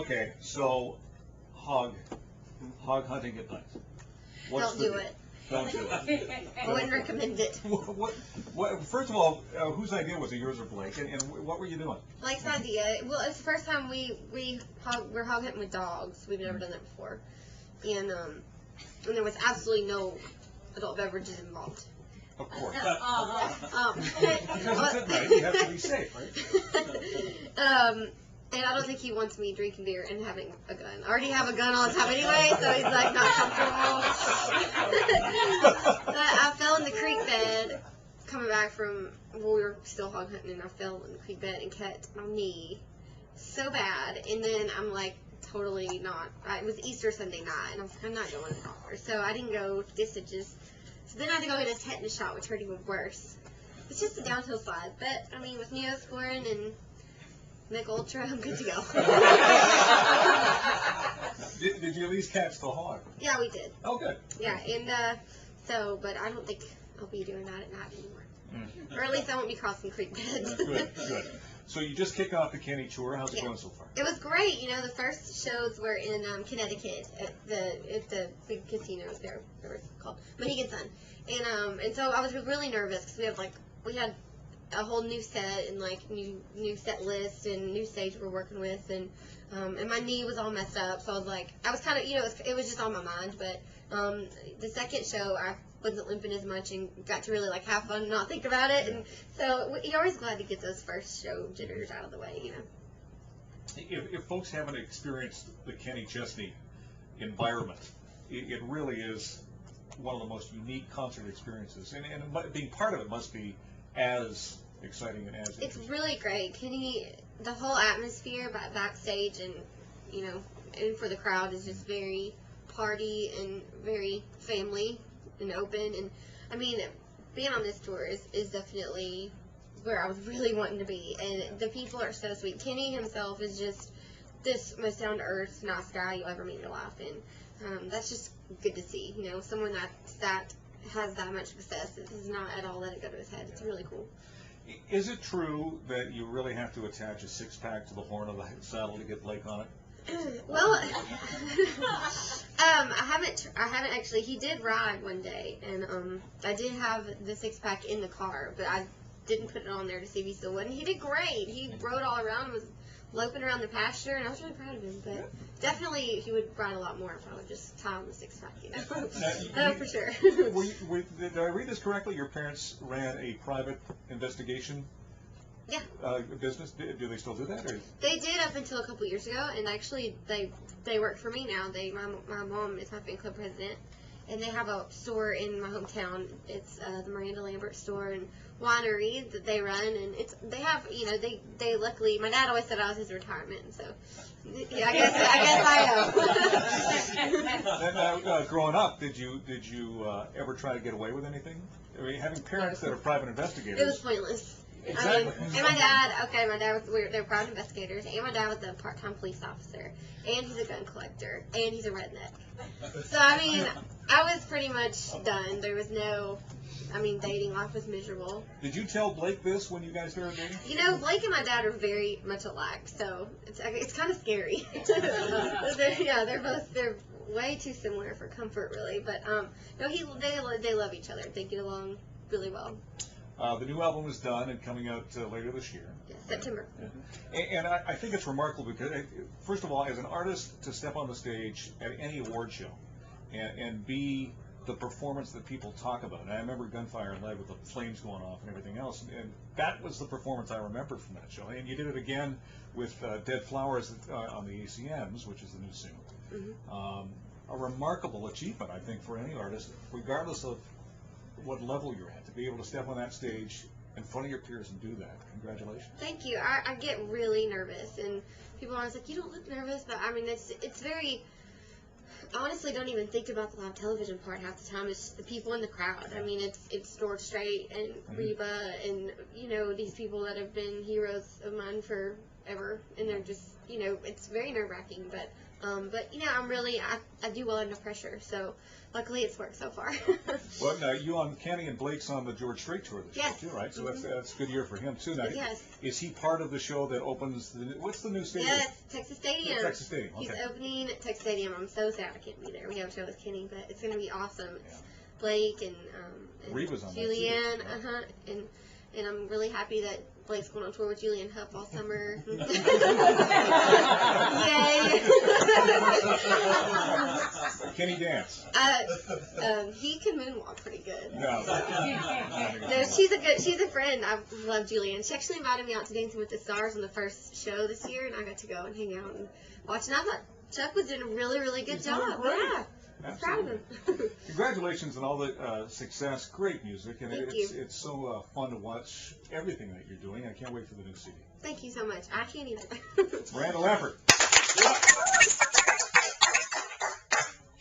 Okay, so hog hunting at night. Don't do it. Don't do it. I wouldn't recommend it. First of all, whose idea was it, yours or Blake? And what were you doing? Blake's idea. Well, it's the first time we're hog hunting with dogs. We've never done that before, and there was absolutely no adult beverages involved. Of course. Because it's at night, you have to be safe, right? And I don't think he wants me drinking beer and having a gun. I already have a gun all the time anyway, so he's like not comfortable. But I fell in the creek bed coming back from, well, we were still hog hunting, and I fell in the creek bed and cut my knee so bad. And then I'm like totally not, it was Easter Sunday night, and I was like, I'm not going to the doctor. So I didn't go to get stitches. So then I had to go get a tetanus shot, which hurt even worse. It's just a downhill slide, but I mean, with Neosporin and Mick Ultra, I'm good to go. Did you at least catch the hog? Yeah, we did. Oh, good. Yeah, and but I don't think I'll be doing that at night anymore. Or at least I won't be crossing creek beds. Good. So you just kicked off the Kenny tour. How's it going so far? It was great. You know, the first shows were in Connecticut at the big casinos there. They were called Mohegan Sun, and so I was really nervous because we had a whole new set and like new set list and new stage we're working with, and my knee was all messed up, so I was kind of, it was just on my mind. But the second show I wasn't limping as much and got to really have fun and not think about it, and so you're always glad to get those first show jitters out of the way, If folks haven't experienced the Kenny Chesney environment, it really is one of the most unique concert experiences, and being part of it must be as exciting and as it's really great. Kenny, the whole atmosphere backstage and and for the crowd is just very party and very family and open, and I mean, being on this tour is definitely where I was really wanting to be, and the people are so sweet. Kenny himself is just this most down to earth, nice guy you'll ever meet in your life, and that's just good to see. Someone that has that much success does not at all let it go to his head. It's really cool. Is it true that you really have to attach a six-pack to the horn of the saddle to get Blake on it? Well, I haven't actually. He did ride one day, and I did have the six-pack in the car, but I didn't put it on there to see if he still would. And he did great. He rode all around, was loping around the pasture, and I was really proud of him. But definitely, he would ride a lot more if I would just tie on the six-pack. No, for sure. Did I read this correctly? Your parents ran a private investigation. Yeah. Business. Do they still do that? Or? They did up until a couple years ago, and actually they work for me now. My mom is my fan club president, and they have a store in my hometown. It's the Miranda Lambert store and winery that they run, and they have they luckily, my dad always said I was his retirement, so yeah, I guess I am. Growing up, did you ever try to get away with anything? I mean, having parents that are private investigators. It was pointless. Exactly. And my dad they're private investigators, and my dad was a part-time police officer, and he's a gun collector, and he's a redneck. So, I mean, I was pretty much done. There was no, dating life was miserable. Did you tell Blake this when you guys started dating? Blake and my dad are very much alike, so it's kind of scary. They're way too similar for comfort, really. But, no, they love each other. They get along really well. The new album is done and coming out later this year. Yes, September. Yeah. And I think it's remarkable because, first of all, as an artist, to step on the stage at any award show and be the performance that people talk about. And I remember Gunfire and Lead with the flames going off and everything else, and that was the performance I remembered from that show. And you did it again with Dead Flowers on the ACMs, which is the new single. Mm-hmm. A remarkable achievement, I think, for any artist, regardless of what level you're at, to be able to step on that stage in front of your peers and do that. Congratulations. Thank you. I get really nervous, and people are always like, you don't look nervous, but it's very, I honestly don't even think about the live television part half the time. It's just the people in the crowd. It's George Strait and Reba and, these people that have been heroes of mine forever, and they're just, it's very nerve-wracking, but But I do well under pressure, so luckily it's worked so far. Well, now you on Kenny and Blake's on the George Strait tour this Yes. year too, right? So that's a good year for him too. Now, Yes. is he part of the show that opens what's the new stadium? Yes, Texas Stadium. Texas Stadium. Okay. He's opening at Texas Stadium. I'm so sad I can't be there. We have a show with Kenny, but it's going to be awesome. Yeah. It's Blake and Reba's on that, too. Julianne, and I'm really happy that Blake's going on tour with Julianne Hupp all summer. Yay! Can he dance? He can moonwalk pretty good. No. No, she's a friend. I love Julianne. She actually invited me out to Dancing with the Stars on the first show this year, and I got to go and hang out and watch. And I thought Chuck was doing a really, really good job. Yeah. I'm proud of him. Congratulations on all the success. Great music, and Thank you. it's so fun to watch everything that you're doing. I can't wait for the new CD. Thank you so much. I can't either. Miranda Lambert.